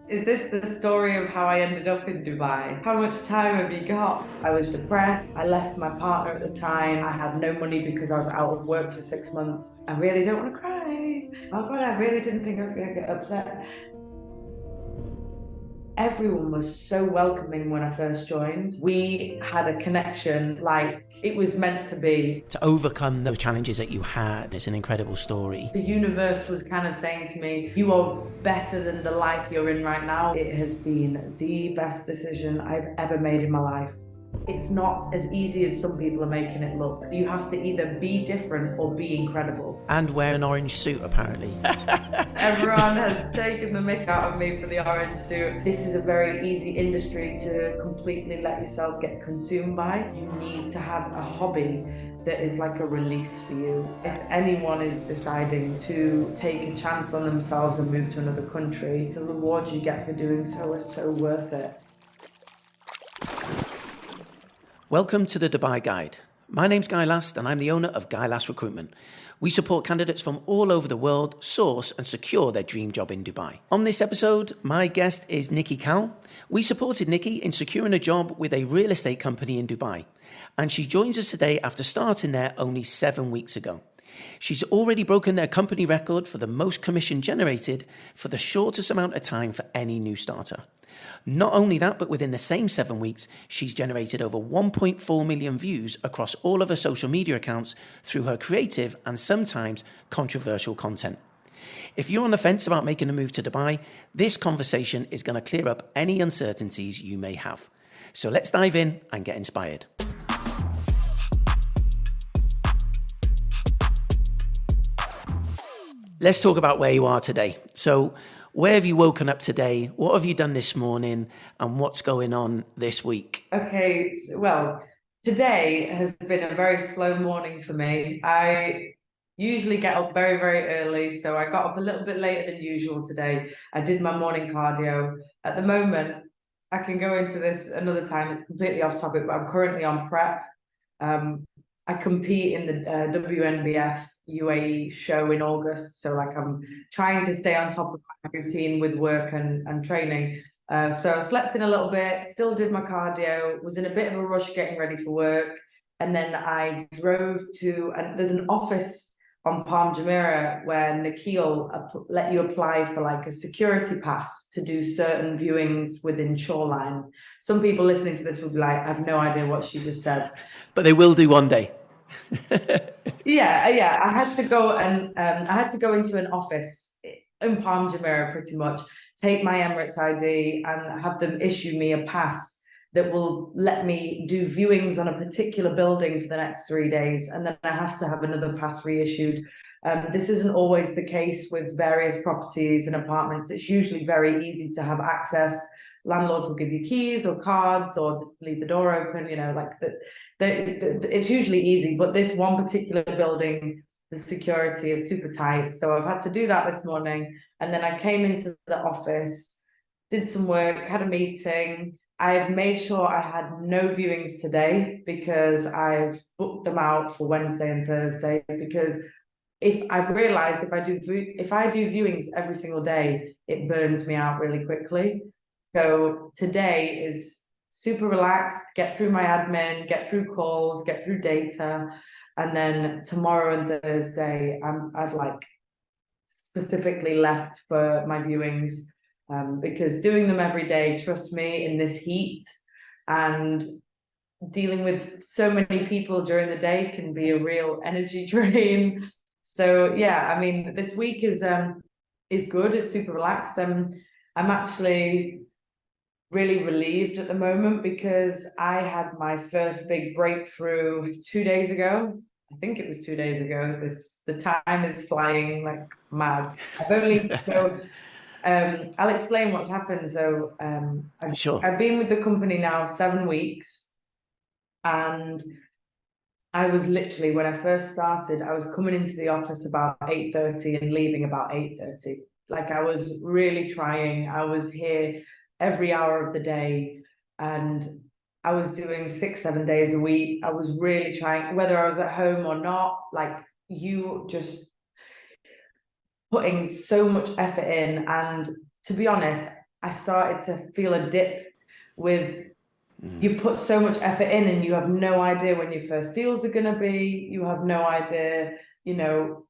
Is this the story of how I ended up in Dubai? How much time have you got? I was depressed. I left my partner at the time. I had no money because I was out of work for 6 months. I really don't want to cry. Oh God, I really didn't think I was going to get upset. Everyone was so welcoming when I first joined. We had a connection like it was meant to be. To overcome those challenges that you had, it's an incredible story. The universe was kind of saying to me, you are better than the life you're in right now. It has been the best decision I've ever made in my life. It's not as easy as some people are making it look. You have to either be different or be incredible. And wear an orange suit, apparently. Everyone has taken the mick out of me for the orange suit. This is a very easy industry to completely let yourself get consumed by. You need to have a hobby that is like a release for you. If anyone is deciding to take a chance on themselves and move to another country, the rewards you get for doing so are so worth it. Welcome to the Dubai Guide. My name's Guy Last and I'm the owner of Guy Last Recruitment. We support candidates from all over the world source and secure their dream job in Dubai. On this episode, my guest is Nikki Cowell. We supported Nikki in securing a job with a real estate company in Dubai, and she joins us today after starting there only 7 weeks ago. She's already broken their company record for the most commission generated for the shortest amount of time for any new starter. Not only that, but within the same 7 weeks, she's generated over 1.4 million views across all of her social media accounts through her creative and sometimes controversial content. If you're on the fence about making a move to Dubai, this conversation is going to clear up any uncertainties you may have. So let's dive in and get inspired. Let's talk about where you are today. So, where have you woken up today? What have you done this morning? And what's going on this week? Okay, well, today has been a very slow morning for me. I usually get up very, very early, so I got up a little bit later than usual today. I did my morning cardio. At the moment, I can go into this another time. It's completely off topic, but I'm currently on prep. I compete in the WNBF UAE show in August, so like I'm trying to stay on top of my routine with work and training. So I slept in a little bit, still did my cardio, was in a bit of a rush getting ready for work, and then I drove to, and there's an office on Palm Jumeirah where NIKKI'S let you apply for like a security pass to do certain viewings within Shoreline. Some people listening to this will be like, I have no idea what she just said. But they will do one day. Yeah. I had to go and I had to go into an office in Palm Jumeirah pretty much, take my Emirates ID and have them issue me a pass that will let me do viewings on a particular building for the next 3 days. And then I have to have another pass reissued. This isn't always the case with various properties and apartments. It's usually very easy to have access. Landlords will give you keys or cards or leave the door open, it's usually easy. But this one particular building, the security is super tight. So I've had to do that this morning. And then I came into the office, did some work, had a meeting. I've made sure I had no viewings today because I've booked them out for Wednesday and Thursday, because if I've realized if I do viewings every single day, it burns me out really quickly. So today is super relaxed, get through my admin, get through calls, get through data. And then tomorrow and Thursday, I've like specifically left for my viewings, because doing them every day, trust me, in this heat and dealing with so many people during the day can be a real energy drain. So yeah, I mean, this week is good. It's super relaxed. I'm actually really relieved at the moment because I had my first big breakthrough 2 days ago. I think it was 2 days ago. The time is flying like mad. I'll explain what's happened. So Sure. I've been with the company now 7 weeks, and I was literally, when I first started, I was coming into the office about 8:30 and leaving about 8:30. Like I was really trying. I was here every hour of the day, and I was doing 6-7 days a week. I was really trying, whether I was at home or not, like you just putting so much effort in. And to be honest, I started to feel a dip with, you put so much effort in and you have no idea when your first deals are going to be. You have no idea, you know,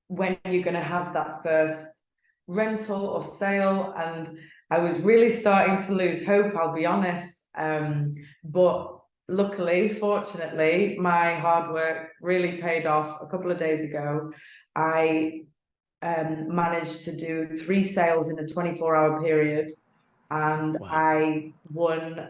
when you're going to have that first rental or sale. And I was really starting to lose hope, I'll be honest. But luckily, fortunately, my hard work really paid off. A couple of days ago, I managed to do 3 sales in a 24-hour period, and Wow. I won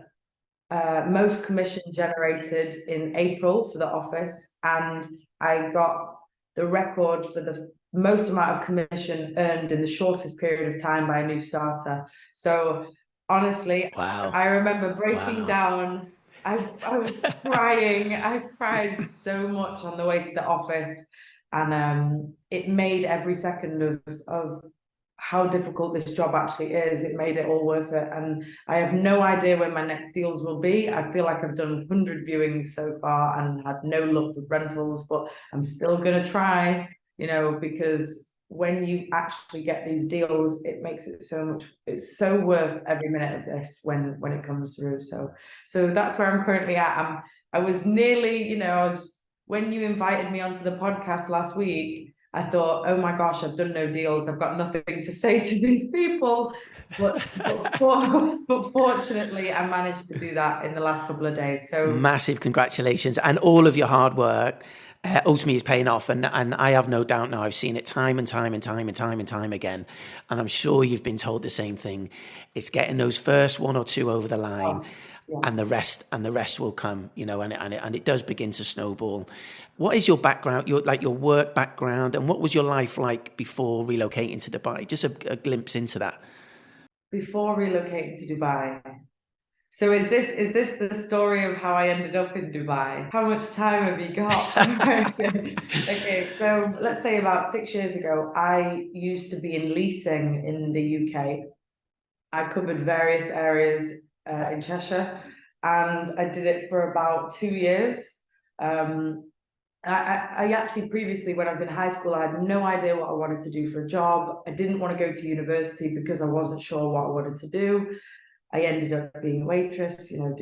most commission generated in April for the office, and I got the record for the most amount of commission earned in the shortest period of time by a new starter. So honestly, Wow. I remember breaking Wow. down. I was crying. I cried so much on the way to the office, and it made every second of how difficult this job actually is. It made it all worth it. And I have no idea when my next deals will be. I feel like I've done 100 viewings so far and had no luck with rentals, but I'm still going to try, you know, because when you actually get these deals, it makes it so much, it's so worth every minute of this when it comes through. So that's where I'm currently at. I was nearly, you know, when you invited me onto the podcast last week, I thought, oh my gosh, I've done no deals. I've got nothing to say to these people. But fortunately, I managed to do that in the last couple of days. So massive congratulations. And all of your hard work ultimately is paying off. And I have no doubt now, I've seen it time and time and time and time and time again. And I'm sure you've been told the same thing. It's getting those first 1 or 2 over the line. yeah. And the rest will come, you know, and it does begin to snowball. What is your background, your work background, and what was your life like before relocating to Dubai? Just a glimpse into that. Before relocating to Dubai. So is this the story of how I ended up in Dubai? How much time have you got? Okay, so let's say about 6 years ago, I used to be in leasing in the UK. I covered various areas in Cheshire, and I did it for about 2 years. I actually previously, when I was in high school, I had no idea what I wanted to do for a job. I didn't want to go to university because I wasn't sure what I wanted to do. I ended up being a waitress, you know,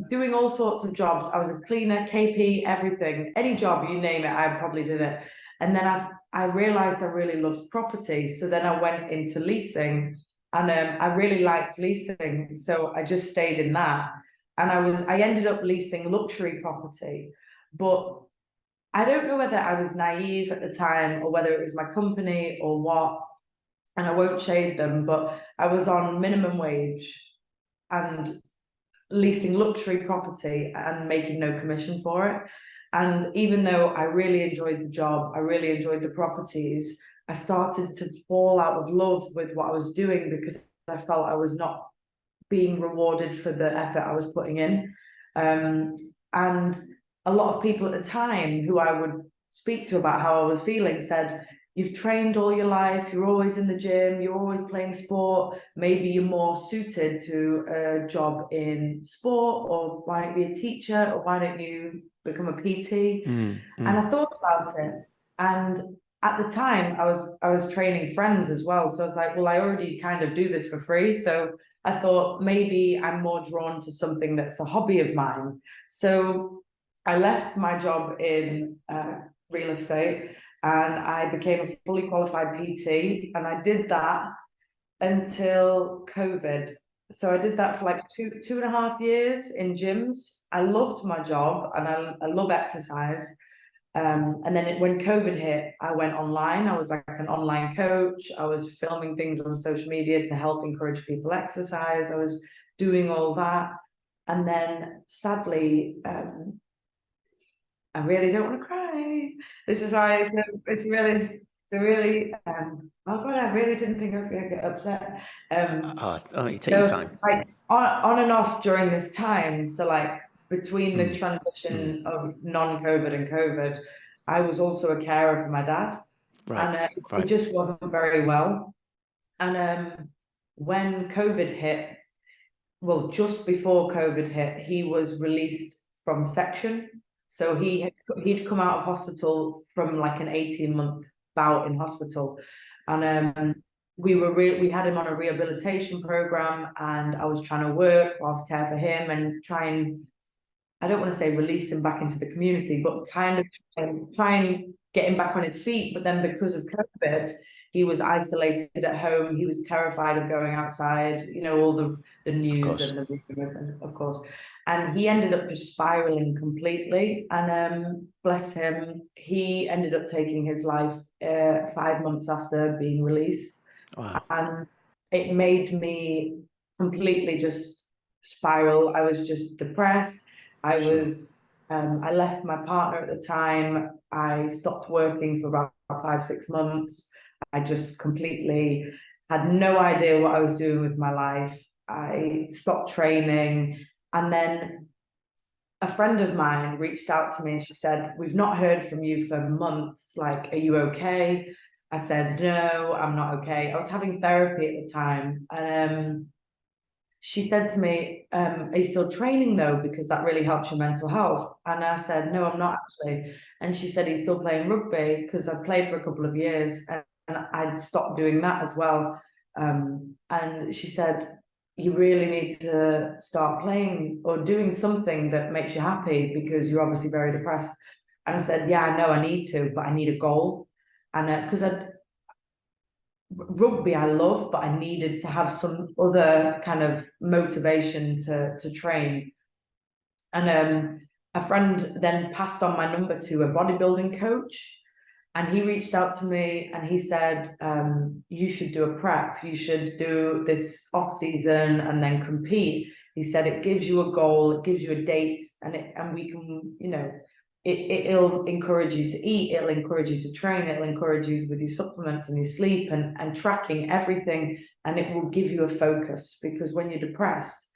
doing all sorts of jobs. I was a cleaner, KP, everything, any job, you name it, I probably did it. And then I realized I really loved property. So then I went into leasing, and I really liked leasing. So I just stayed in that. And I ended up leasing luxury property. But I don't know whether I was naive at the time or whether it was my company or what, and I won't shade them, but I was on minimum wage and leasing luxury property and making no commission for it. And even though I really enjoyed the job, I really enjoyed the properties, I started to fall out of love with what I was doing because I felt I was not being rewarded for the effort I was putting in. And a lot of people at the time who I would speak to about how I was feeling said, you've trained all your life, you're always in the gym, you're always playing sport, maybe you're more suited to a job in sport, or why don't you be a teacher, or why don't you become a PT? And I thought about it, and at the time I was training friends as well, so I was like, well, I already kind of do this for free, so I thought maybe I'm more drawn to something that's a hobby of mine. So I left my job in real estate and I became a fully qualified PT, and I did that until COVID. So I did that for like 2.5 years in gyms. I loved my job and I love exercise. And then when COVID hit, I went online. I was like an online coach. I was filming things on social media to help encourage people exercise. I was doing all that. And then sadly, I really don't want to cry. This is why it's really oh God, I really didn't think I was going to get upset. You take your time. Like on and off during this time. So like between the transition of non-COVID and COVID, I was also a carer for my dad, and he just wasn't very well. And when COVID hit, well, just before COVID hit, he was released from section. So he'd come out of hospital from like an 18-month bout in hospital. And we had him on a rehabilitation program, and I was trying to work whilst care for him and try and, I don't want to say release him back into the community, but kind of try and get him back on his feet. But then because of COVID, he was isolated at home. He was terrified of going outside, you know, all the news and the rumors, and of course. And he ended up just spiraling completely. And bless him, he ended up taking his life 5 months after being released. Wow. And it made me completely just spiral. I was just depressed. I left my partner at the time. I stopped working for about 5-6 months. I just completely had no idea what I was doing with my life. I stopped training. And then a friend of mine reached out to me and she said, "We've not heard from you for months. Like, are you okay?" I said, "No, I'm not okay." I was having therapy at the time. And she said to me, "Are you still training though? Because that really helps your mental health." And I said, "No, I'm not actually." And she said, "Are you still playing rugby?" Because I played for a couple of years and I'd stopped doing that as well. And she said, "You really need to start playing or doing something that makes you happy because you're obviously very depressed." And I said, "Yeah, I know I need to, but I need a goal." And because rugby I love, but I needed to have some other kind of motivation to train. And a friend then passed on my number to a bodybuilding coach, and he reached out to me and he said, "You should do a prep. You should do this off season and then compete." He said, "It gives you a goal, it gives you a date, and we can, you know, it'll encourage you to eat, it'll encourage you to train, it'll encourage you with your supplements and your sleep and tracking everything, and it will give you a focus, because when you're depressed,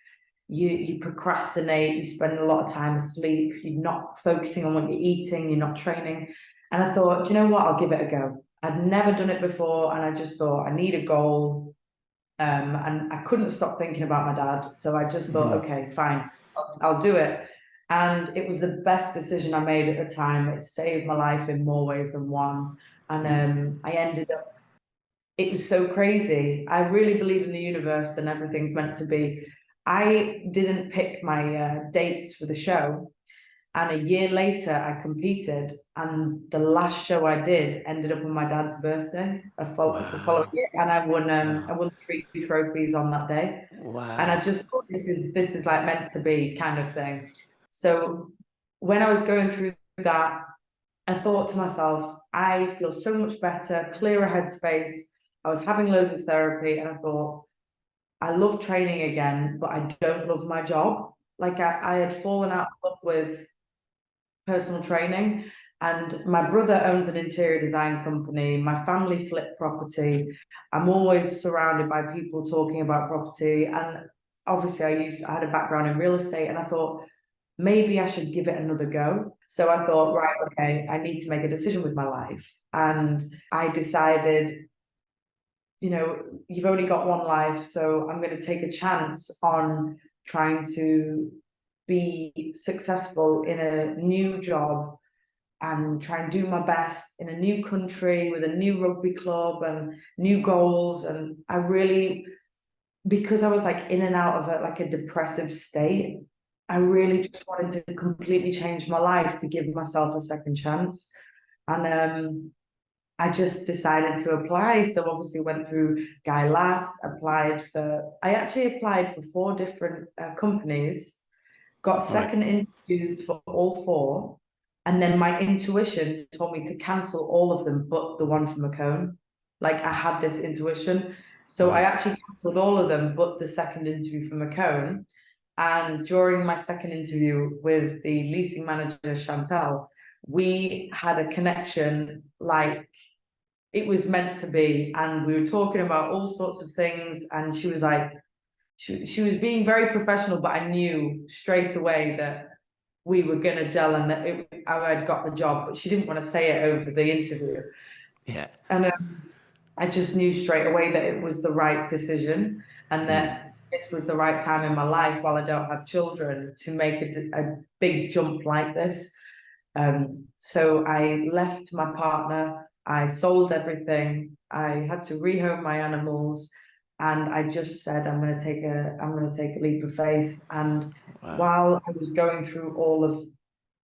you procrastinate, you spend a lot of time asleep, you're not focusing on what you're eating, you're not training." And I thought, do you know what, I'll give it a go. I'd never done it before, and I just thought, I need a goal. And I couldn't stop thinking about my dad, so I just thought, okay, fine, I'll do it. And it was the best decision I made at the time. It saved my life in more ways than one. And I ended up, it was so crazy. I really believe in the universe and everything's meant to be. I didn't pick my dates for the show. And a year later, I competed, and the last show I did ended up on my dad's birthday, the following year, and I won 3 trophies on that day. Wow. And I just thought, this is like meant to be kind of thing. So when I was going through that, I thought to myself, I feel so much better, clearer headspace. I was having loads of therapy, and I thought, I love training again, but I don't love my job. Like I had fallen out of love with personal training, and my brother owns an interior design company. My family flip property. I'm always surrounded by people talking about property, and obviously I had a background in real estate, and I thought maybe I should give it another go. So I thought, right, okay, I need to make a decision with my life. And I decided, you know, you've only got one life, so I'm going to take a chance on trying to be successful in a new job and try and do my best in a new country with a new rugby club and new goals. And I really, because I was like in and out of a depressive state, I really just wanted to completely change my life to give myself a second chance. And I just decided to apply. So obviously went through Guy Last, I actually applied for 4 different companies, got second interviews for all 4. And then my intuition told me to cancel all of them, but the one from Macomb. Like, I had this intuition. So I actually cancelled all of them, but the second interview from Macomb. And during my second interview with the leasing manager, Chantel, we had a connection like it was meant to be. And we were talking about all sorts of things. And she was like, she was being very professional, but I knew straight away that we were going to gel and that I had got the job, but she didn't want to say it over the interview. Yeah. And I just knew straight away that it was the right decision, and that this was the right time in my life, while I don't have children, to make a big jump like this. So I left my partner. I sold everything. I had to rehome my animals, and I just said, I'm going to take a leap of faith. And while I was going through all of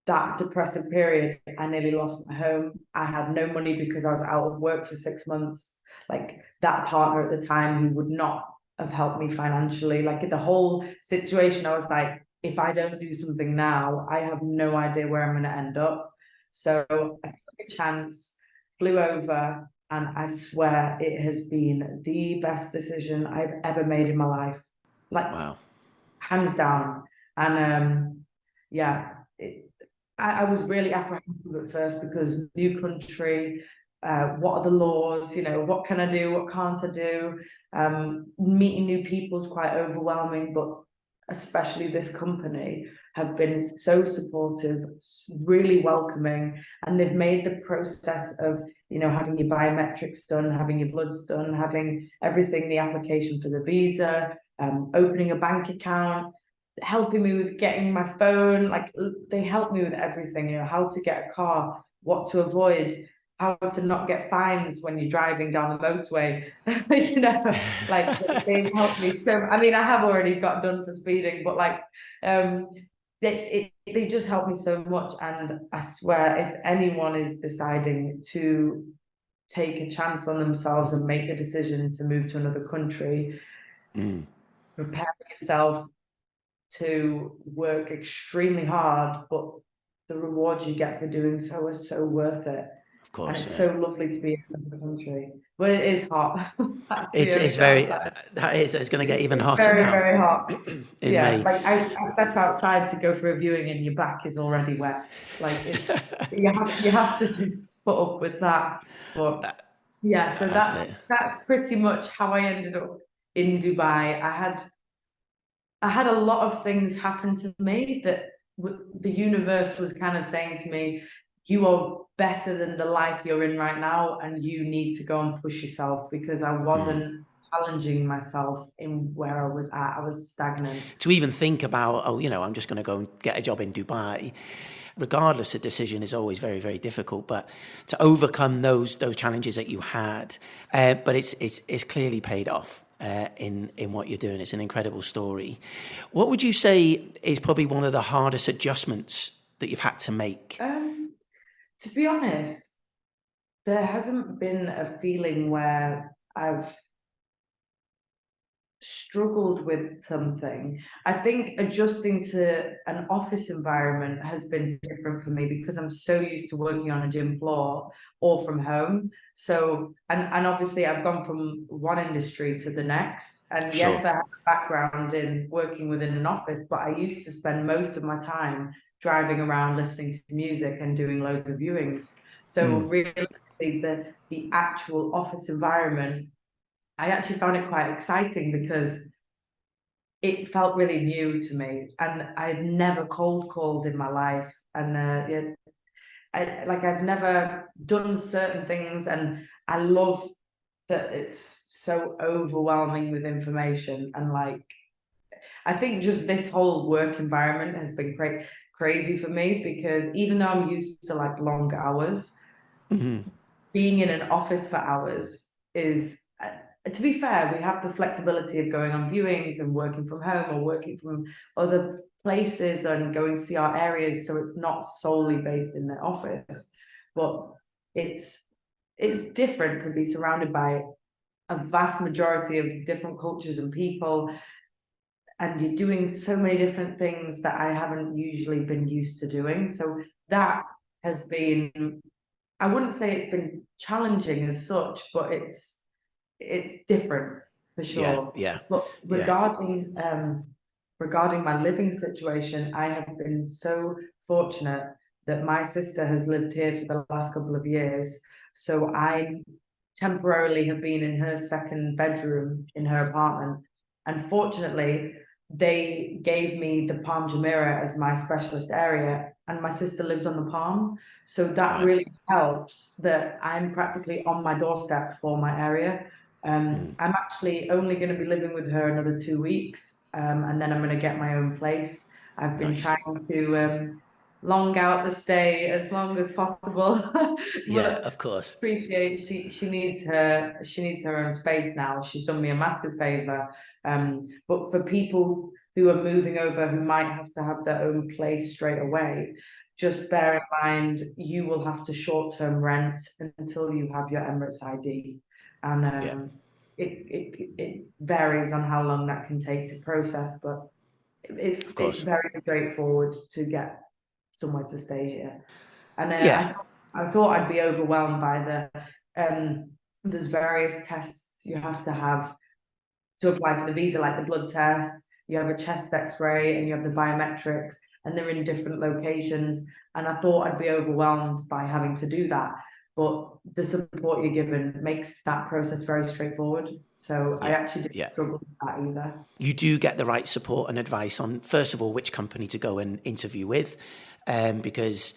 that depressive period, I nearly lost my home. I had no money because I was out of work for 6 months. Like, that partner at the time, who would not have helped me financially, like the whole situation, I was like, if I don't do something now, I have no idea where I'm going to end up. So I took a chance, flew over, and I swear it has been the best decision I've ever made in my life. Like, hands down. And yeah, I was really apprehensive at first, because new country, what are the laws, what can I do, what can't I do? Meeting new people is quite overwhelming, but especially this company have been so supportive, really welcoming, and they've made the process of, having your biometrics done, having your bloods done, having everything, the application for the visa, opening a bank account, helping me with getting my phone. Like, they help me with everything, how to get a car, what to avoid, how to not get fines when you're driving down the motorway. Like, they helped me so. I mean, I have already got done for speeding, but like, they just help me so much. And I swear, if anyone is deciding to take a chance on themselves and make the decision to move to another country, prepare yourself to work extremely hard, but the rewards you get for doing so are so worth it. Of course, and it's so lovely to be in another country, but it is hot. It's very, it's going to get even hotter very, now. very hot. In Yeah, May. like I step outside to go for a viewing and your back is already wet. Like, you have to just put up with that. But yeah, so that's pretty much how I ended up in Dubai. I had a lot of things happen to me that the universe was kind of saying to me, you are better than the life you're in right now, and you need to go and push yourself, because I wasn't challenging myself in where I was at. I was stagnant. To even think about, I'm just going to go and get a job in Dubai, regardless, a decision is always very, very difficult. But to overcome those challenges that you had, but it's clearly paid off. In what you're doing. It's an incredible story. What would you say is probably one of the hardest adjustments that you've had to make? To be honest, there hasn't been a feeling where I've struggled with something. I think adjusting to an office environment has been different for me, because I'm so used to working on a gym floor or from home. So, and obviously I've gone from one industry to the next. And yes, I have a background in working within an office, but I used to spend most of my time driving around listening to music and doing loads of viewings. So realistically, the actual office environment, I actually found it quite exciting, because it felt really new to me, and I'd never cold called in my life. And yeah, I've never done certain things, and I love that it's so overwhelming with information. And like, I think just this whole work environment has been crazy for me, because even though I'm used to like long hours, being in an office for hours is, to be fair, we have the flexibility of going on viewings and working from home or working from other places and going to see our areas. So it's not solely based in the office, but it's different to be surrounded by a vast majority of different cultures and people. And you're doing so many different things that I haven't usually been used to doing. So that has been, I wouldn't say it's been challenging as such, but it's different for sure. Yeah. But regarding my living situation, I have been so fortunate that my sister has lived here for the last couple of years. So I temporarily have been in her second bedroom in her apartment. And fortunately, they gave me the Palm Jumeirah as my specialist area, and my sister lives on the Palm. So that really helps that I'm practically on my doorstep for my area. I'm actually only going to be living with her another 2 weeks, and then I'm going to get my own place. I've been trying to long out the stay as long as possible. Yeah, But of course. appreciate she needs her own space now. She's done me a massive favor. But for people who are moving over who might have to have their own place straight away, just bear in mind you will have to short-term rent until you have your Emirates ID. And Yeah, it varies on how long that can take to process, but of it's course. very straightforward to get somewhere to stay here. And Yeah. I thought I'd be overwhelmed by there's various tests you have to apply for the visa, like the blood test, you have a chest x-ray, and you have the biometrics, and they're in different locations. And I thought I'd be overwhelmed by having to do that. But the support you're given makes that process very straightforward. So I Yeah. actually didn't Yeah. struggle with that either. You do get the right support and advice on, first of all, which company to go and interview with, because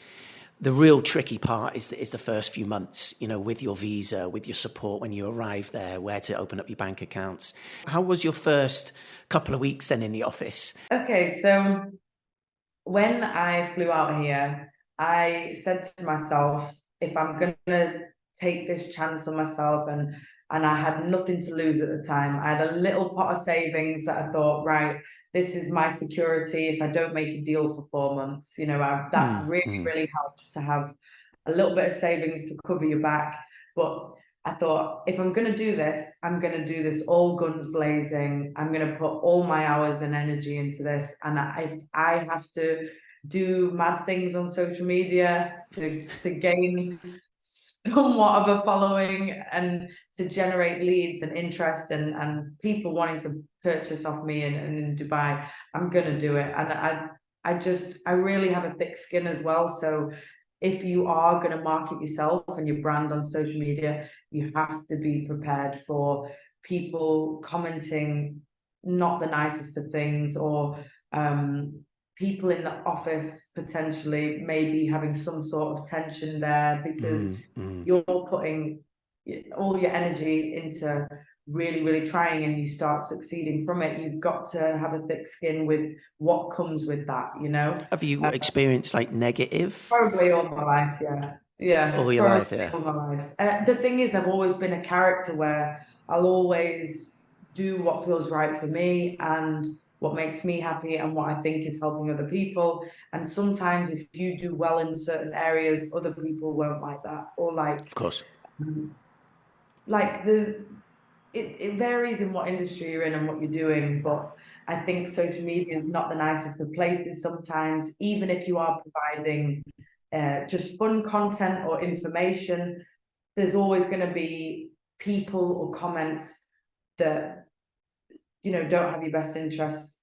the real tricky part is the first few months, with your visa, with your support when you arrive there, where to open up your bank accounts. How was your first couple of weeks then in the office? Okay, so when I flew out here, I said to myself, if I'm gonna take this chance on myself, and I had nothing to lose at the time. I had a little pot of savings that I thought, right, this is my security if I don't make a deal for 4 months. That really helps to have a little bit of savings to cover your back. But I thought, if I'm going to do this, I'm going to do this all guns blazing. I'm going to put all my hours and energy into this. And I have to do mad things on social media to gain somewhat of a following and to generate leads and interest and people wanting to purchase off me in Dubai. I'm going to do it. And I really have a thick skin as well. So if you are going to market yourself and your brand on social media, you have to be prepared for people commenting not the nicest of things, or people in the office potentially maybe having some sort of tension there because you're putting all your energy into really trying, and you start succeeding from it. You've got to have a thick skin with what comes with that. Have you experienced like negative? Probably all my life, yeah. Yeah, All your probably life, yeah. all my life. The thing is, I've always been a character where I'll always do what feels right for me and what makes me happy and what I think is helping other people. And sometimes if you do well in certain areas, other people won't like that. Or Of course. like it varies in what industry you're in and what you're doing, but I think social media is not the nicest of places sometimes, even if you are providing just fun content or information. There's always going to be people or comments that don't have your best interest,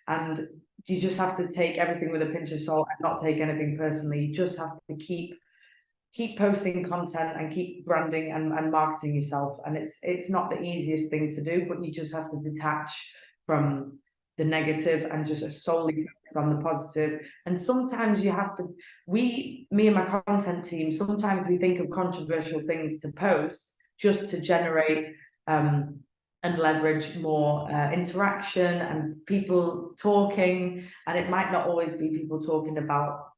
and you just have to take everything with a pinch of salt and not take anything personally. You just have to keep posting content and keep branding and marketing yourself. And it's not the easiest thing to do, but you just have to detach from the negative and just solely focus on the positive. And sometimes you have to, me and my content team, sometimes we think of controversial things to post just to generate and leverage more interaction and people talking. And it might not always be people talking about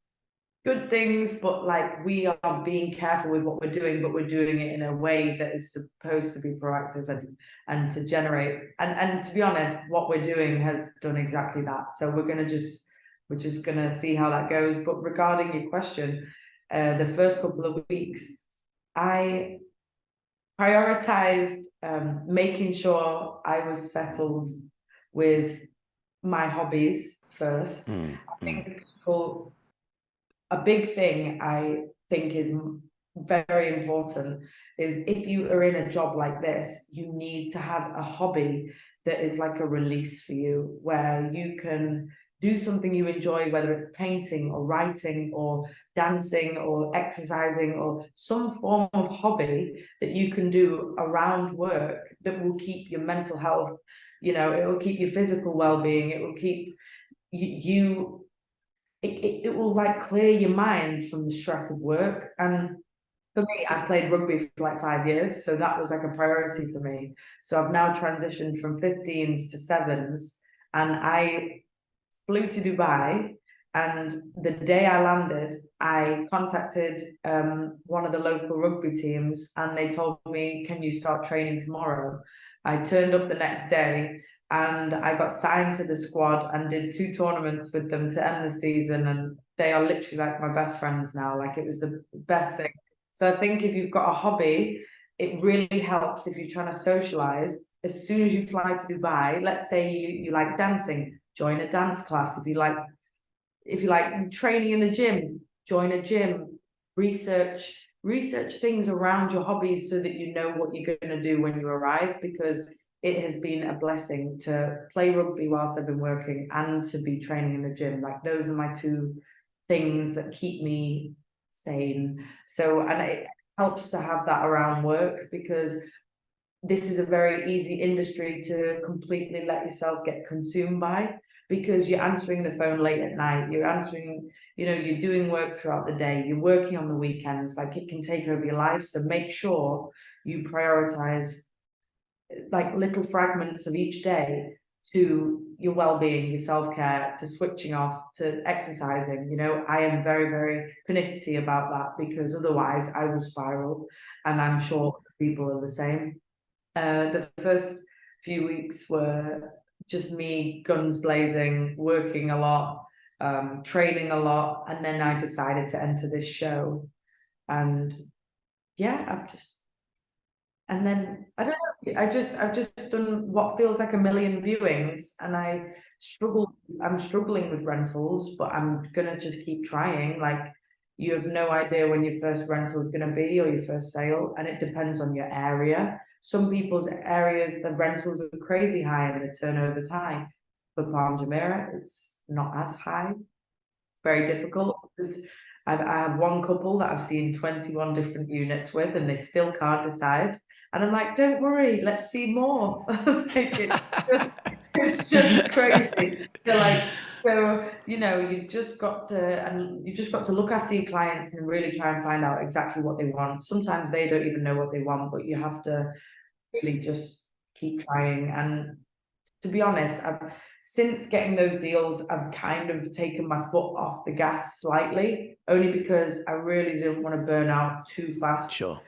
good things, but like we are being careful with what we're doing, but we're doing it in a way that is supposed to be proactive and to generate. And to be honest, what we're doing has done exactly that. So we're just gonna see how that goes. But regarding your question, the first couple of weeks, I prioritized making sure I was settled with my hobbies first. I think people, a big thing I think is very important is if you are in a job like this, you need to have a hobby that is like a release for you, where you can do something you enjoy, whether it's painting or writing or dancing or exercising, or some form of hobby that you can do around work that will keep your mental health, it will keep your physical well-being, it will keep you it will like clear your mind from the stress of work. And for me, I played rugby for like 5 years, so that was like a priority for me. So I've now transitioned from 15s to 7s, and I flew to Dubai And the day I landed, I contacted one of the local rugby teams, and they told me, can you start training tomorrow? I turned up the next day, and I got signed to the squad and did 2 tournaments with them to end the season. And they are literally like my best friends now. Like, it was the best thing. So I think if you've got a hobby, it really helps if you're trying to socialize. As soon as you fly to Dubai, let's say you like dancing, join a dance class. If you like training in the gym, join a gym. Research things around your hobbies so that you know what you're going to do when you arrive, because it has been a blessing to play rugby whilst I've been working and to be training in the gym. Like, those are my 2 things that keep me sane. So, and it helps to have that around work, because this is a very easy industry to completely let yourself get consumed by, because you're answering the phone late at night, you're answering, you're doing work throughout the day, you're working on the weekends. Like, it can take over your life. So make sure you prioritize like little fragments of each day to your well-being, your self-care, to switching off, to exercising. I am very, very pernickety about that, because otherwise I will spiral, and I'm sure people are the same. The first few weeks were just me guns blazing, working a lot, training a lot, and then I decided to enter this show. And yeah, and then I don't know, I've just done what feels like a million viewings, and I'm struggling with rentals, but I'm gonna just keep trying. Like, you have no idea when your first rental is going to be, or your first sale, and it depends on your area. Some people's areas, the rentals are crazy high and the turnover's high. For Palm Jumeirah, it's not as high. It's very difficult, because I have one couple that I've seen 21 different units with, and they still can't decide. And I'm like, don't worry, let's see more. Like, it's just crazy. So you've just got to look after your clients and really try and find out exactly what they want. Sometimes they don't even know what they want, but you have to really just keep trying. And to be honest, since getting those deals, I've kind of taken my foot off the gas slightly, only because I really didn't want to burn out too fast. Sure.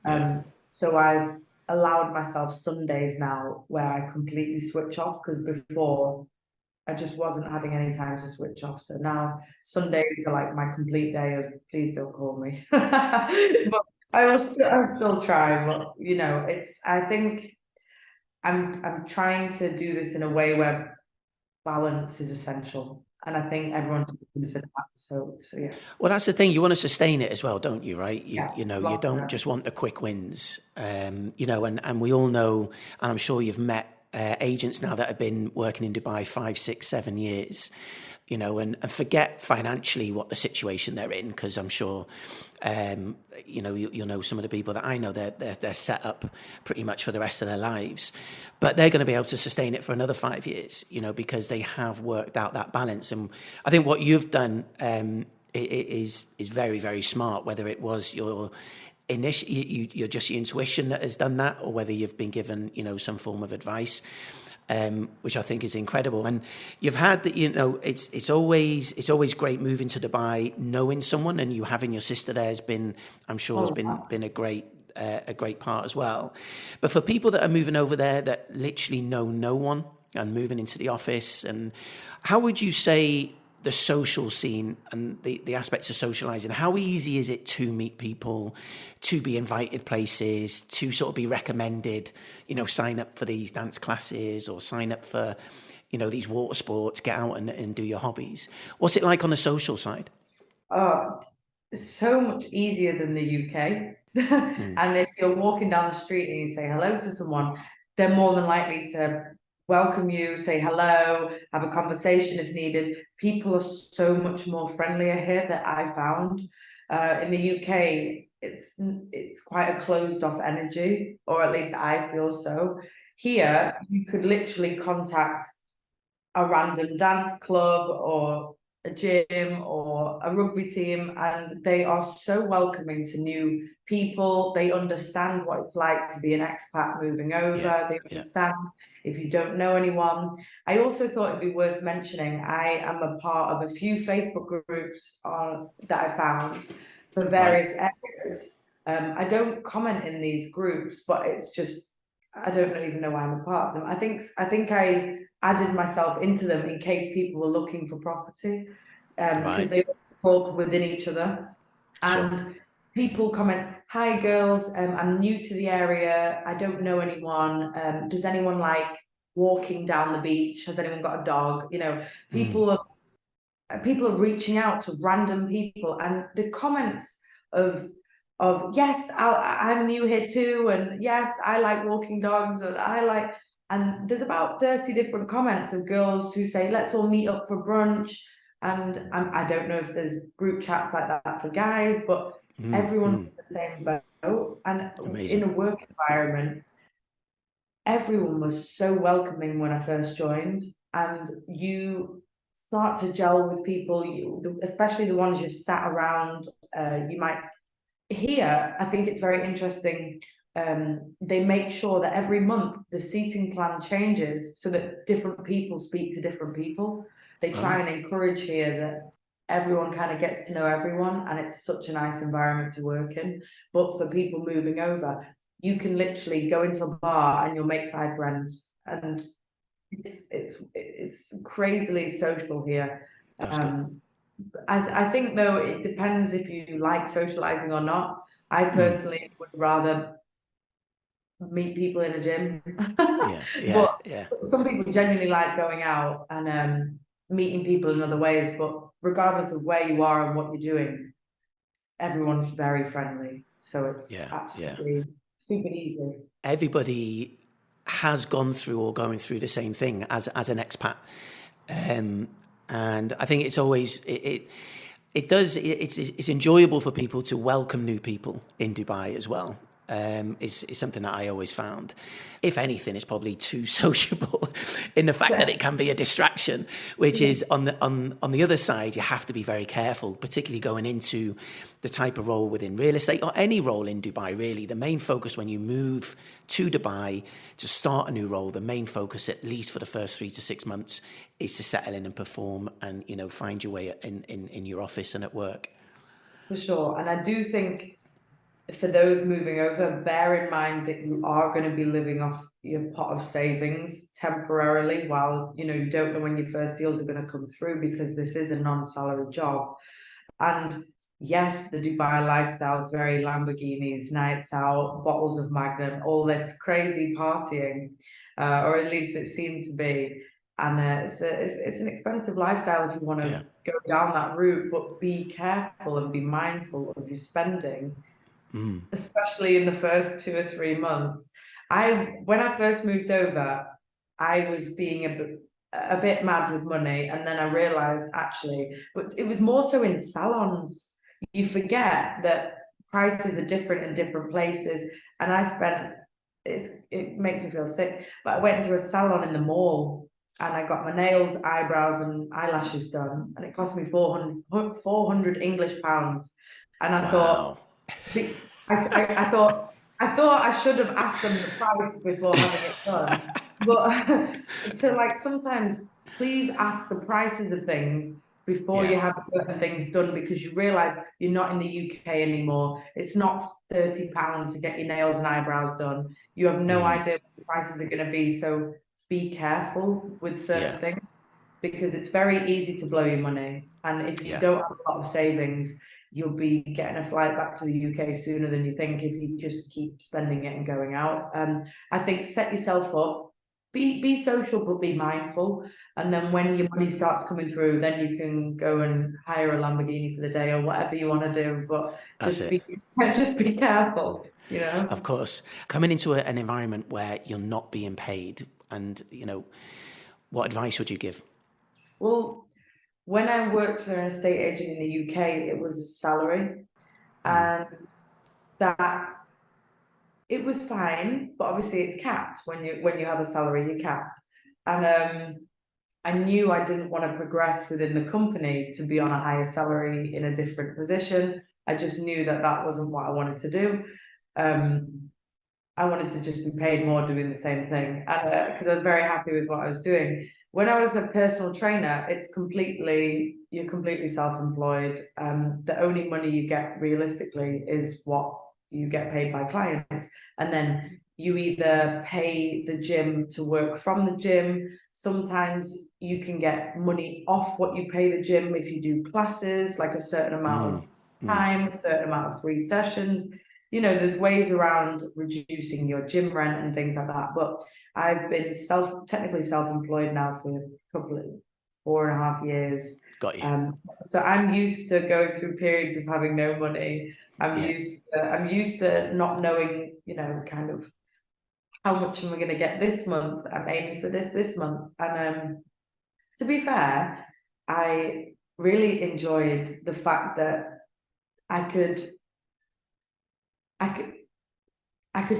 Yeah. So I've allowed myself Sundays now where I completely switch off, because before I just wasn't having any time to switch off. So now Sundays are like my complete day of, please don't call me. But I'll still try. But I think I'm trying to do this in a way where balance is essential, and I think everyone should consider that. So yeah. Well, that's the thing. You want to sustain it as well, don't you? Right? You Yeah, don't just want the quick wins. And we all know, and I'm sure you've met agents now that have been working in Dubai 5, 6, 7 years. And forget financially what the situation they're in, because I'm sure, you'll know some of the people that I know, they're set up pretty much for the rest of their lives, but they're going to be able to sustain it for another 5 years, because they have worked out that balance. And I think what you've done is very, very smart, whether it was your just your intuition that has done that, or whether you've been given, some form of advice. Which I think is incredible. And you've had that, it's always great moving to Dubai, knowing someone, and you having your sister there has been, I'm sure, has been a great part as well. But for people that are moving over there that literally know no one and moving into the office, and how would you say the social scene and the aspects of socializing, how easy is it to meet people, to be invited places, to sort of be recommended, sign up for these dance classes, or sign up for, these water sports, get out and do your hobbies? What's it like on the social side? It's so much easier than the UK. And if you're walking down the street and you say hello to someone, they're more than likely to welcome you, say hello, have a conversation if needed. People are so much more friendlier here that I found. In the UK, it's quite a closed off energy, or at least I feel so. Here, you could literally contact a random dance club or a gym or a rugby team, and they are so welcoming to new people. They understand what it's like to be an expat moving over. They understand if you don't know anyone. I also thought it'd be worth mentioning, I am a part of a few Facebook groups that I found for various areas. I don't comment in these groups, but it's just, I don't even know why I'm a part of them. I think I added myself into them in case people were looking for property, because they talk within each other. And people comment, "Hi girls, I'm new to the area. I don't know anyone. Does anyone like walking down the beach? Has anyone got a dog?" You know, people are reaching out to random people, and the comments of yes, I'm new here too, and yes, I like walking dogs, and there's about 30 different comments of girls who say, "Let's all meet up for brunch." And I don't know if there's group chats like that for guys, but everyone's in the same boat. And in a work environment, everyone was so welcoming when I first joined, and you start to gel with people, especially the ones you sat around. You might hear, I think it's very interesting, they make sure that every month the seating plan changes so that different people speak to different people. They try and encourage here that everyone kind of gets to know everyone, and it's such a nice environment to work in. But for people moving over, you can literally go into a bar and you'll make 5 friends, and it's crazily social here. I think though it depends if you like socializing or not. I personally would rather meet people in a gym. But some people genuinely like going out and meeting people in other ways. But regardless of where you are and what you're doing, everyone's very friendly. So it's absolutely super easy. Everybody has gone through or going through the same thing as an expat. And I think it's always it's enjoyable for people to welcome new people in Dubai as well. Is something that I always found. If anything, it's probably too sociable in the fact that it can be a distraction, which is on the other side, you have to be very careful, particularly going into the type of role within real estate or any role in Dubai, really. The main focus when you move to Dubai to start a new role, the main focus, at least for the first 3 to 6 months, is to settle in and perform and, you know, find your way in your office and at work. For sure. And I do think for those moving over, bear in mind that you are going to be living off your pot of savings temporarily while, you know, you don't know when your first deals are going to come through, because this is a non-salary job. And yes, the Dubai lifestyle is very Lamborghinis, nights out, bottles of Magnum, all this crazy partying, or at least it seemed to be. And it's an expensive lifestyle if you want to go down that route, but be careful and be mindful of your spending. Especially in the first 2 or 3 months. When I first moved over, I was being a bit mad with money, and then I realized actually, but it was more so in salons. You forget that prices are different in different places, and I spent, it makes me feel sick, but I went into a salon in the mall and I got my nails, eyebrows and eyelashes done, and it cost me 400 English pounds. And I thought, I thought I should have asked them the price before having it done. But so like sometimes please ask the prices of things before you have certain things done, because you realize you're not in the UK anymore. It's not £30 to get your nails and eyebrows done. You have no idea what the prices are going to be. So be careful with certain things, because it's very easy to blow your money. And if you don't have a lot of savings, you'll be getting a flight back to the UK sooner than you think if you just keep spending it and going out. I think set yourself up, be social, but be mindful. And then when your money starts coming through, then you can go and hire a Lamborghini for the day or whatever you want to do. But just be careful, you know. Of course, coming into an environment where you're not being paid, and you know, what advice would you give? Well, when I worked for an estate agent in the UK, it was a salary, and that it was fine, but obviously it's capped. When you have a salary, you're capped. And I knew I didn't want to progress within the company to be on a higher salary in a different position. I just knew that wasn't what I wanted to do. I wanted to just be paid more doing the same thing, and because I was very happy with what I was doing. When I was a personal trainer, you're completely self-employed. The only money you get realistically is what you get paid by clients, and then you either pay the gym to work from the gym. Sometimes you can get money off what you pay the gym if you do classes, like a certain amount of time, a certain amount of free sessions. There's ways around reducing your gym rent and things like that. But I've been technically self-employed now for a couple of 4.5 years. Got you. So I'm used to going through periods of having no money. I'm used to not knowing, kind of how much am I going to get this month. I'm aiming for this month. And to be fair, I really enjoyed the fact that I could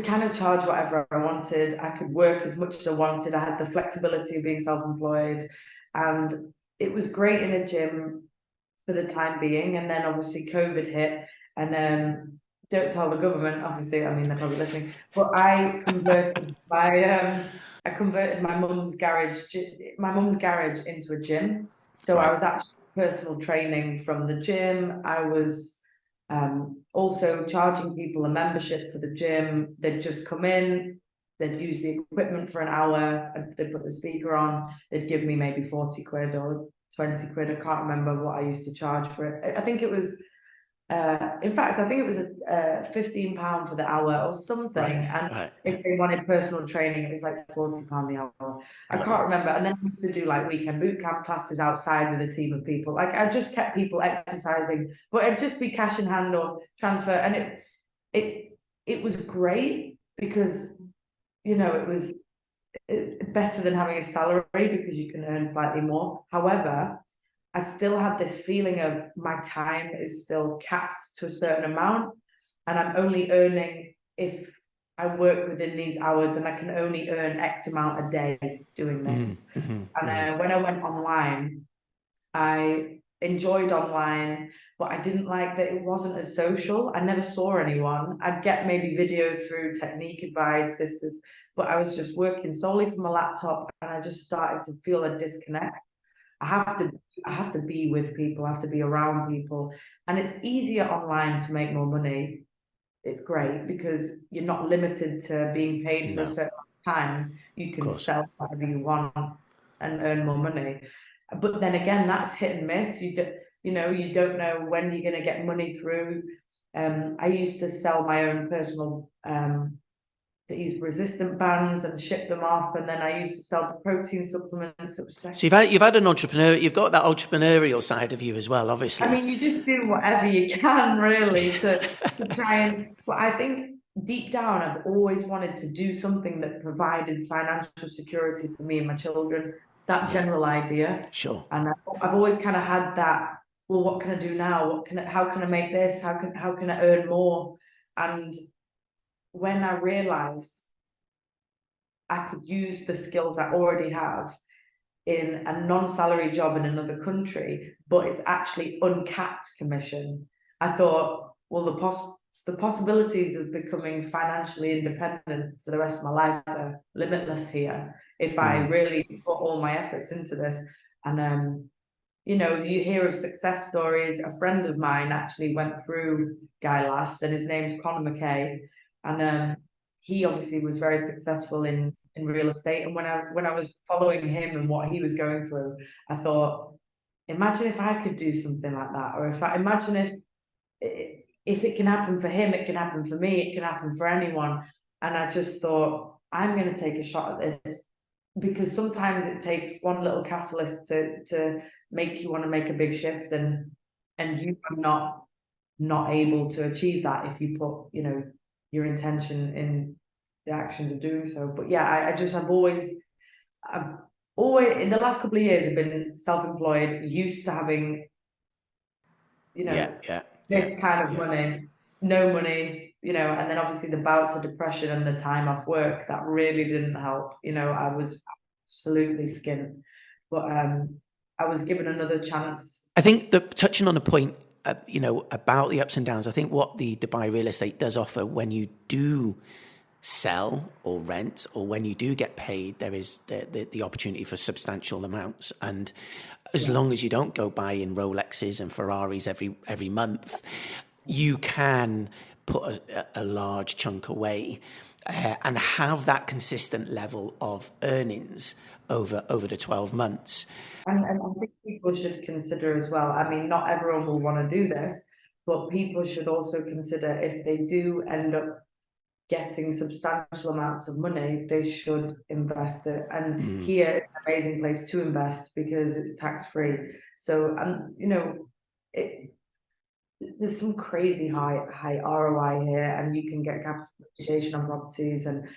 kind of charge whatever I wanted. I could work as much as I wanted. I had the flexibility of being self-employed, and it was great in a gym for the time being. And then obviously COVID hit, and don't tell the government, obviously, I mean, they're probably listening, but I converted my mum's garage into a gym. So I was actually personal training from the gym. I was also charging people a membership for the gym. They'd just come in, they'd use the equipment for an hour, and they'd put the speaker on, they'd give me maybe 40 quid or 20 quid. I can't remember what I used to charge for it. I think it was in fact, I think it was a £15 for the hour or something. If they wanted personal training, it was like £40 the hour. I can't remember. And then I used to do like weekend boot camp classes outside with a team of people. Like I just kept people exercising, but it'd just be cash in hand or transfer. And it was great because, it was better than having a salary because you can earn slightly more. However, I still had this feeling of my time is still capped to a certain amount, and I'm only earning if I work within these hours, and I can only earn X amount a day doing this. And when I went online, I enjoyed online, but I didn't like that it wasn't as social. I never saw anyone. I'd get maybe videos through technique advice, this, but I was just working solely from a laptop, and I just started to feel a disconnect. I have to be with people, I have to be around people. And it's easier online to make more money. It's great because you're not limited to being paid for a certain time. You can sell whatever you want and earn more money. But then again, that's hit and miss. You don't know when you're going to get money through. I used to sell my own personal these resistant bands and ship them off, and then I used to sell the protein supplements. So you've had an entrepreneur, you've got that entrepreneurial side of you as well, obviously. I mean, you just do whatever you can really to try and. But I think deep down, I've always wanted to do something that provided financial security for me and my children. That general idea. Sure. And I've always kind of had that. Well, what can I do now? How can I make this? How can I earn more? And when I realized I could use the skills I already have in a non-salary job in another country, but it's actually uncapped commission, I thought, well, the possibilities of becoming financially independent for the rest of my life are limitless here if I really put all my efforts into this. And you hear of success stories. A friend of mine actually went through Guy Last, and his name's Conor McKay. And he obviously was very successful in real estate. And when I was following him and what he was going through, I thought, imagine if I could do something like that. Or imagine if it can happen for him, it can happen for me, it can happen for anyone. And I just thought, I'm going to take a shot at this, because sometimes it takes one little catalyst to make you want to make a big shift, and you are not able to achieve that if you put, your intention in the actions of doing so. But yeah, I've always in the last couple of years I've been self-employed, used to having this kind of money, no money, and then obviously the bouts of depression and the time off work, that really didn't help. I was absolutely skint, but I was given another chance. I think touching on a point, about the ups and downs, I think what the Dubai real estate does offer when you do sell or rent, or when you do get paid, there is the opportunity for substantial amounts. And as long as you don't go buying Rolexes and Ferraris every month, you can put a large chunk away and have that consistent level of earnings over the 12 months. And I think people should consider as well. I mean, not everyone will want to do this, but people should also consider, if they do end up getting substantial amounts of money, they should invest it. And here is an amazing place to invest because it's tax-free. So, you know, there's some crazy high ROI here, and you can get capital appreciation on properties. And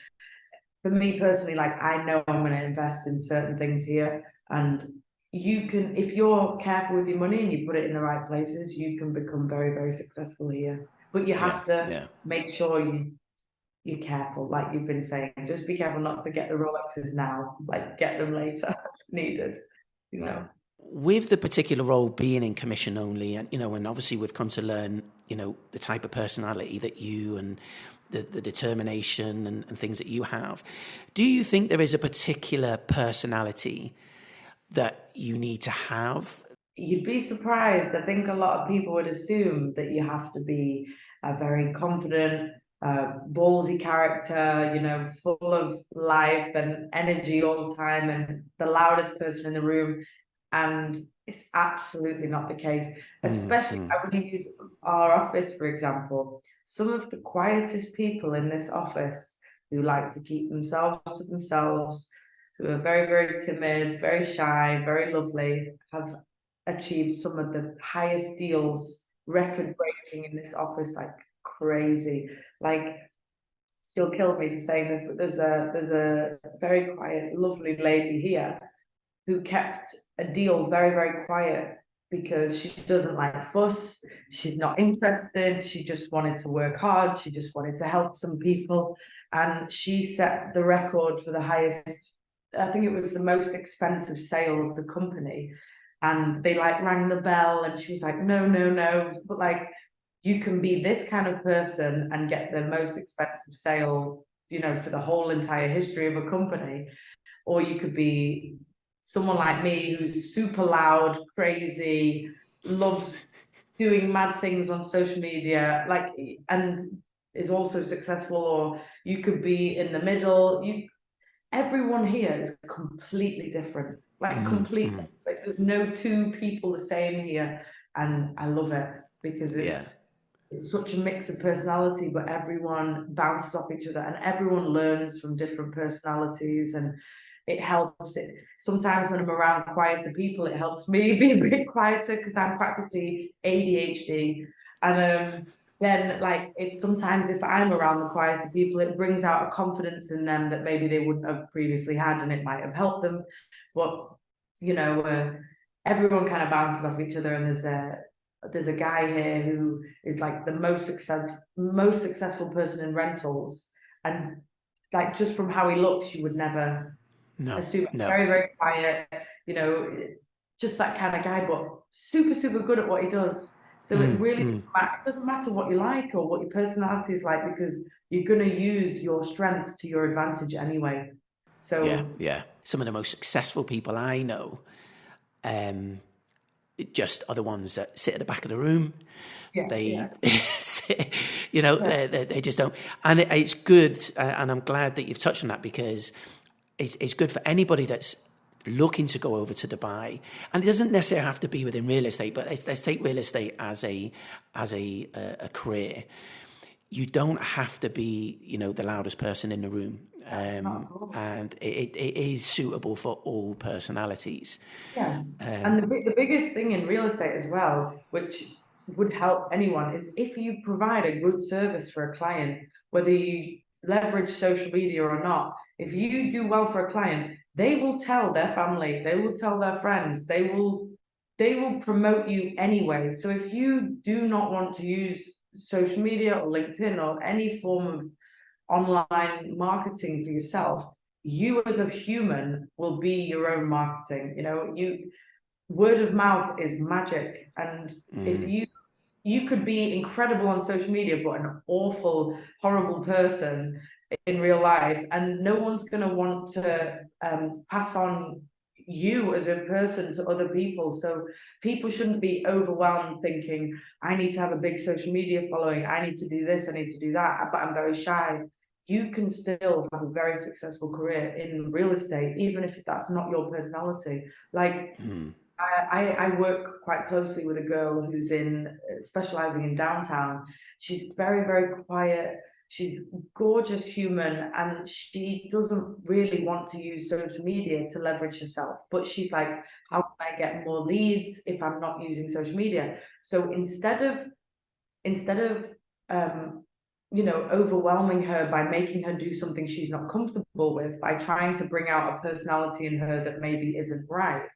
for me personally, like, I know I'm going to invest in certain things here, and you can, if you're careful with your money and you put it in the right places, you can become very, very successful here. But you have to make sure you're careful, like you've been saying. Just be careful not to get the Rolexes now, like get them later if needed, you know. With the particular role being in commission only, and and obviously we've come to learn, the type of personality that you and the determination and things that you have. Do you think there is a particular personality that you need to have? You'd be surprised. I think a lot of people would assume that you have to be a very confident, ballsy character, full of life and energy all the time, and the loudest person in the room. And it's absolutely not the case. Especially, I would use our office, for example. Some of the quietest people in this office, who like to keep themselves to themselves, who are very, very timid, very shy, very lovely, have achieved some of the highest deals, record breaking in this office, like crazy. Like, she'll kill me for saying this, but there's a very quiet, lovely lady here who kept a deal very, very quiet because she doesn't like fuss. She's not interested. She just wanted to work hard. She just wanted to help some people. And she set the record for the highest, I think it was the most expensive sale of the company. And they rang the bell, and she was like, no, no, no. But you can be this kind of person and get the most expensive sale, for the whole entire history of a company. Or you could be someone like me who's super loud, crazy, loves doing mad things on social media, and is also successful. Or you could be in the middle. Everyone here is completely different, completely. There's no two people the same here, and I love it because it's such a mix of personality, but everyone bounces off each other, and everyone learns from different personalities, and it helps. It sometimes when I'm around quieter people, it helps me be a bit quieter because I'm practically ADHD, and then if I'm around the quieter people, it brings out a confidence in them that maybe they wouldn't have previously had, and it might have helped them. But everyone kind of bounces off each other, and there's a guy here who is the most successful person in rentals, and just from how he looks, you would never assume. Very, very quiet, just that kind of guy, but super, super good at what he does. So it really doesn't matter what you like or what your personality is like, because you're going to use your strengths to your advantage anyway. So yeah. Some of the most successful people I know just are the ones that sit at the back of the room. They just don't. And it's good, and I'm glad that you've touched on that, because it's good for anybody that's looking to go over to Dubai. And it doesn't necessarily have to be within real estate, but let's take real estate as a career. You don't have to be, the loudest person in the room. And it is suitable for all personalities. And the biggest thing in real estate as well, which would help anyone, is if you provide a good service for a client, whether you leverage social media or not. If you do well for a client, they will tell their family, they will tell their friends, they will promote you anyway. So if you do not want to use social media or LinkedIn or any form of online marketing for yourself, you as a human will be your own marketing. Word of mouth is magic. And if you could be incredible on social media, but an awful, horrible person in real life, and no one's going to want to pass on you as a person to other people. So people shouldn't be overwhelmed thinking, I need to have a big social media following, I need to do this, I need to do that, but I'm very shy. You can still have a very successful career in real estate, even if that's not your personality. Like, I work quite closely with a girl who's in specializing in downtown. She's very, very quiet. She's a gorgeous human, and she doesn't really want to use social media to leverage herself. But she's like, how can I get more leads if I'm not using social media? So instead of overwhelming her by making her do something she's not comfortable with, by trying to bring out a personality in her that maybe isn't right,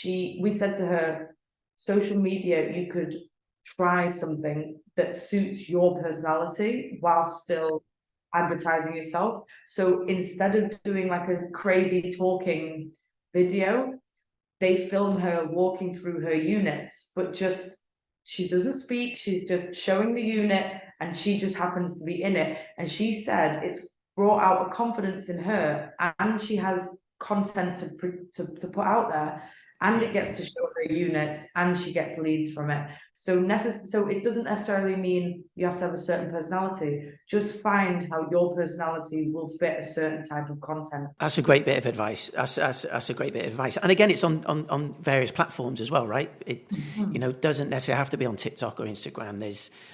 we said to her, social media, you could try something that suits your personality while still advertising yourself. So instead of doing like a crazy talking video, they film her walking through her units, but just she doesn't speak, she's just showing the unit, and she just happens to be in it. And she said it's brought out a confidence in her, and she has content to put out there, and it gets to show her units, and she gets leads from it. So it doesn't necessarily mean you have to have a certain personality. Just find how your personality will fit a certain type of content. That's a great bit of advice. That's a great bit of advice. And again, it's on various platforms as well, right? It doesn't necessarily have to be on TikTok or Instagram.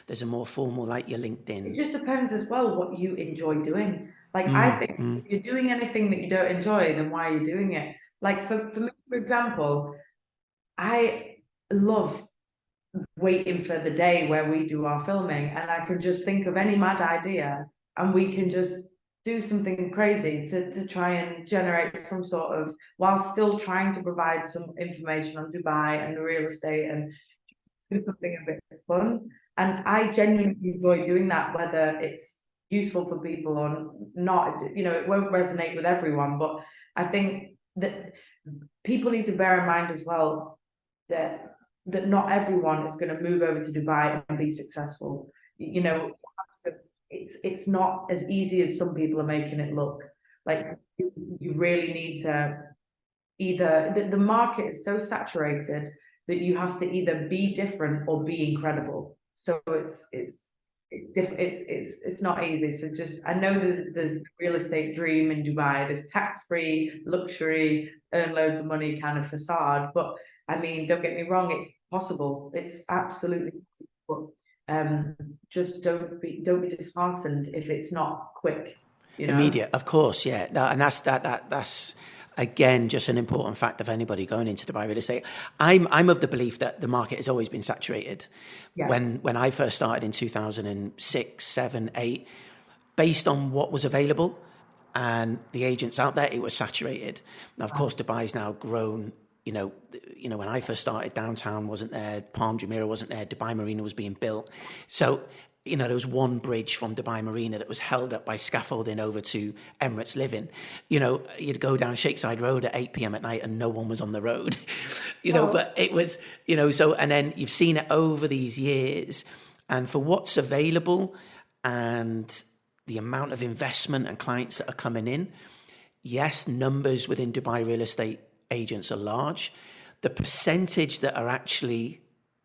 There's a more formal, like your LinkedIn. It just depends as well what you enjoy doing. Like, I think if you're doing anything that you don't enjoy, then why are you doing it? Like for me, for example, I love waiting for the day where we do our filming, and I can just think of any mad idea, and we can just do something crazy to try and generate some sort of, while still trying to provide some information on Dubai and real estate, and do something a bit fun. And I genuinely enjoy doing that, whether it's useful for people or not. It won't resonate with everyone, but I think that people need to bear in mind as well that not everyone is going to move over to Dubai and be successful. It's not as easy as some people are making it look. Like, you really need to either, the market is so saturated that you have to either be different or be incredible. So it's not easy. So just, I know there's the real estate dream in Dubai, there's tax-free luxury, earn loads of money kind of facade, but I mean, don't get me wrong, it's possible. It's absolutely possible. Just don't be disheartened if it's not quick. Immediate, of course, yeah. No, and that's again just an important factor for anybody going into Dubai real estate. I'm of the belief that the market has always been saturated. Yeah. When I first started in 2006, 7, 8, based on what was available and the agents out there, it was saturated. Now, of course, Dubai's now grown. When I first started, downtown wasn't there, Palm Jumeirah wasn't there, Dubai Marina was being built. So, there was one bridge from Dubai Marina that was held up by scaffolding over to Emirates Living. You'd go down Shakeside Road at 8 p.m. at night and no one was on the road, but it was, so, and then you've seen it over these years, and for what's available and the amount of investment and clients that are coming in, yes, numbers within Dubai real estate agents are large. The percentage that are actually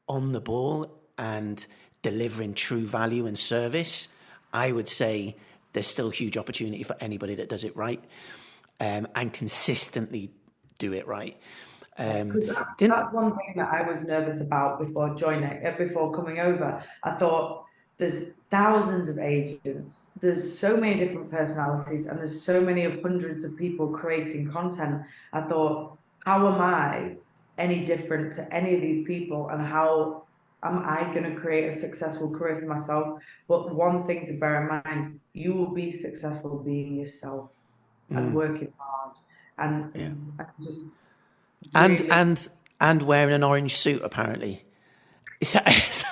on the ball and delivering true value and service, I would say there's still huge opportunity for anybody that does it right, and consistently do it right. That's one thing that I was nervous about before coming over. I thought, there's thousands of agents, there's so many different personalities, and there's so many of hundreds of people creating content. I thought, how am I any different to any of these people, and how am I going to create a successful career for myself? But one thing to bear in mind, you will be successful being yourself and working hard, and just really... and wearing an orange suit, apparently. Yes,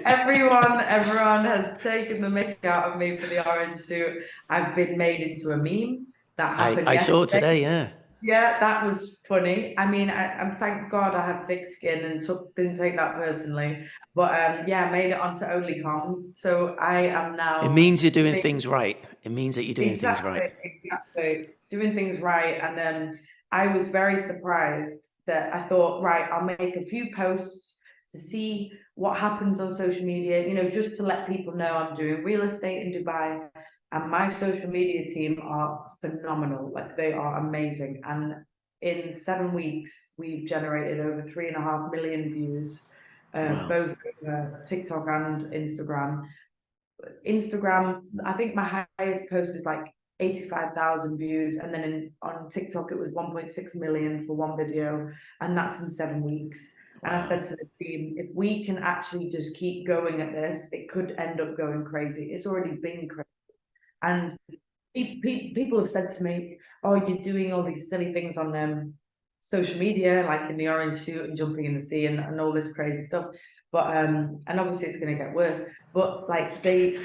everyone has taken the mick out of me for the orange suit. I've been made into a meme. That happened I yesterday. saw today, yeah. Yeah, that was funny. I mean, I thank God I have thick skin and didn't take that personally. But yeah, I made it onto OnlyComs. So I am It now means you're doing things right. It means that you're doing things right. exactly doing things right. And I was very surprised that I thought, right, I'll make a few posts to see what happens on social media, just to let people know I'm doing real estate in Dubai. And my social media team are phenomenal. Like, they are amazing. And in 7 weeks, we've generated over 3.5 million views, Wow. both TikTok and Instagram. Instagram, I think my highest post is like 85,000 views, and then on TikTok it was 1.6 million for one video, and that's in 7 weeks. And I Wow. said to the team, if we can actually just keep going at this, it could end up going crazy. It's already been crazy. And people have said to me, "Oh, you're doing all these silly things on social media, like in the orange suit and jumping in the sea and all this crazy stuff." But and obviously it's going to get worse. But like they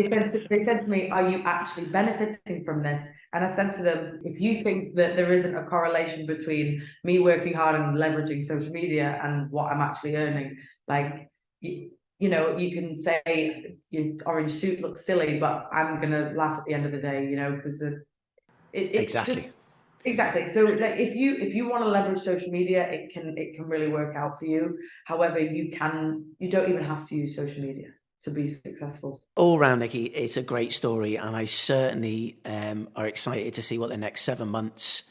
said to me, "Are you actually benefiting from this?" And I said to them, "If you think that there isn't a correlation between me working hard and leveraging social media and what I'm actually earning, like." You can say your orange suit looks silly, but I'm gonna laugh at the end of the day, because it's Exactly. just exactly. So like, if you want to leverage social media, it can really work out for you. However, you don't even have to use social media to be successful. All round, Nikki, it's a great story, and I certainly are excited to see what the next 7 months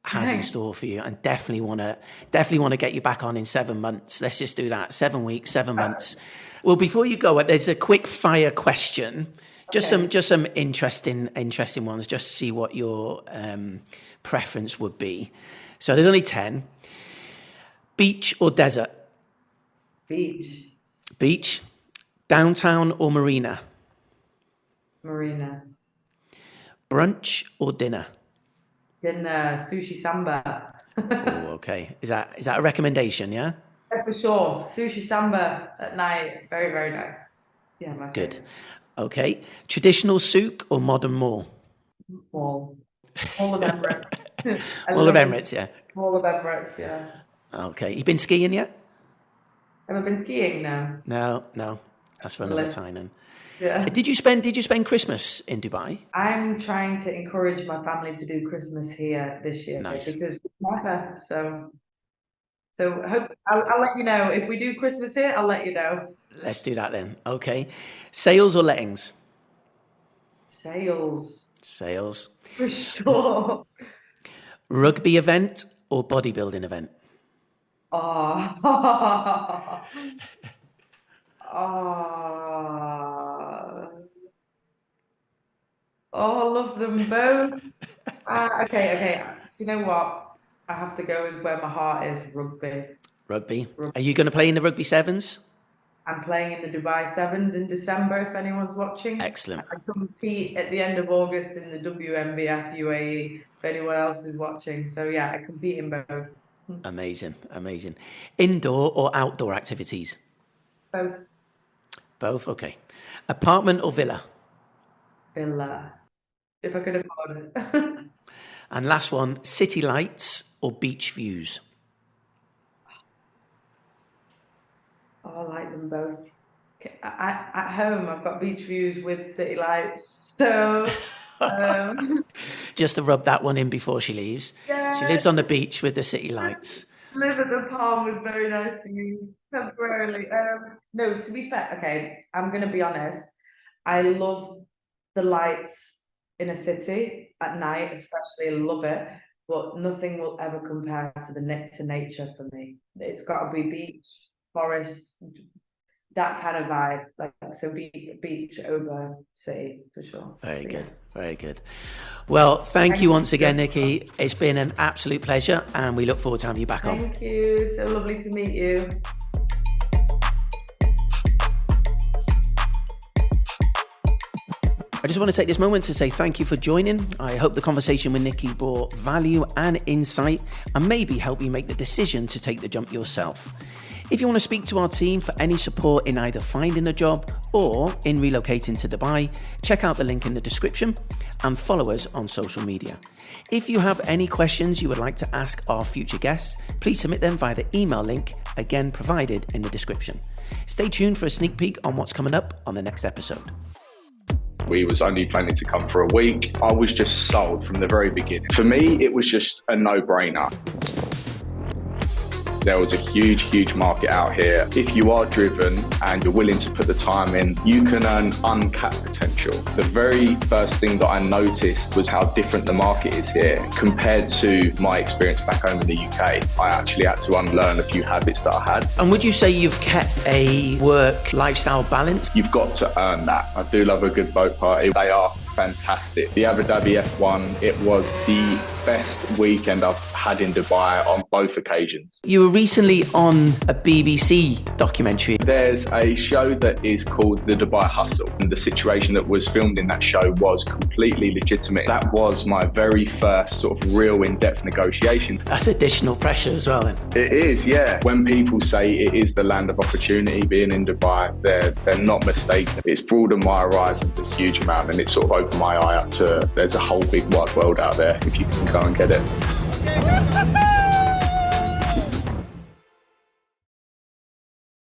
has in store for you, and definitely want to get you back on in 7 months. Let's just do that. 7 weeks, 7 months. Well, before you go, there's a quick fire question. Just some interesting ones, just to see what your preference would be. So there's only 10. Beach or desert? Beach. Beach. Downtown or marina? Marina. Brunch or dinner? Dinner. Sushi samba. Oh, okay. Is that a recommendation? Yeah. Yeah, for sure. Sushi samba at night. Very, very nice. Yeah, my Good. favorite. Okay. Traditional souk or modern mall? All of Emirates. All of Emirates, yeah. All of Emirates, yeah. Okay. You been skiing yet? Have I been skiing now? No. That's for another time then. Yeah. Did you spend Christmas in Dubai? I'm trying to encourage my family to do Christmas here this year. Nice. Because we've never. So I'll let you know. If we do Christmas here, I'll let you know. Let's do that then. Okay. Sales or lettings? Sales. For sure. Rugby event or bodybuilding event? Oh. I love them both. Okay. Do you know what? I have to go with where my heart is, rugby. Rugby. Are you going to play in the rugby sevens? I'm playing in the Dubai Sevens in December, if anyone's watching. Excellent. I compete at the end of August in the WMBF UAE, if anyone else is watching. So yeah, I compete in both. Amazing. Indoor or outdoor activities? Both, okay. Apartment or villa? Villa, if I could afford it. And last one, city lights or beach views? Oh, I like them both. At home, I've got beach views with city lights. So just to rub that one in before she leaves. Yeah. She lives on the beach with the city lights. Live at the palm with very nice views temporarily. No, to be fair, okay, I'm gonna be honest. I love the lights in a city at night, especially. I love it, but nothing will ever compare to to nature for me. It's got to be beach, forest, that kind of vibe. Like, so beach over city for sure. Very good. Well, thank you once again, Nikki. It's been an absolute pleasure, and we look forward to having you back on. Thank you. So lovely to meet you. I just want to take this moment to say thank you for joining. I hope the conversation with Nikki brought value and insight, and maybe help you make the decision to take the jump yourself. If you want to speak to our team for any support in either finding a job or in relocating to Dubai, check out the link in the description and follow us on social media. If you have any questions you would like to ask our future guests, please submit them via the email link, again provided in the description. Stay tuned for a sneak peek on what's coming up on the next episode. We was only planning to come for a week. I was just sold from the very beginning. For me, it was just a no-brainer. There was a huge market out here. If you are driven and you're willing to put the time in, you can earn uncapped potential. The very first thing that I noticed was how different the market is here compared to my experience back home in the UK. I actually had to unlearn a few habits that I had. And would you say you've kept a work-lifestyle balance? You've got to earn that. I do love a good boat party. They are fantastic. The Abu Dhabi F1, it was the best weekend I've had in Dubai on both occasions. You were recently on a BBC documentary. There's a show that is called The Dubai Hustle, and the situation that was filmed in that show was completely legitimate. That was my very first sort of real in-depth negotiation. That's additional pressure as well then. It is, yeah. When people say it is the land of opportunity, being in Dubai, they're not mistaken. It's broadened my horizons a huge amount, and it sort of opened my eye up to there's a whole big wide world out there if you can go and get it.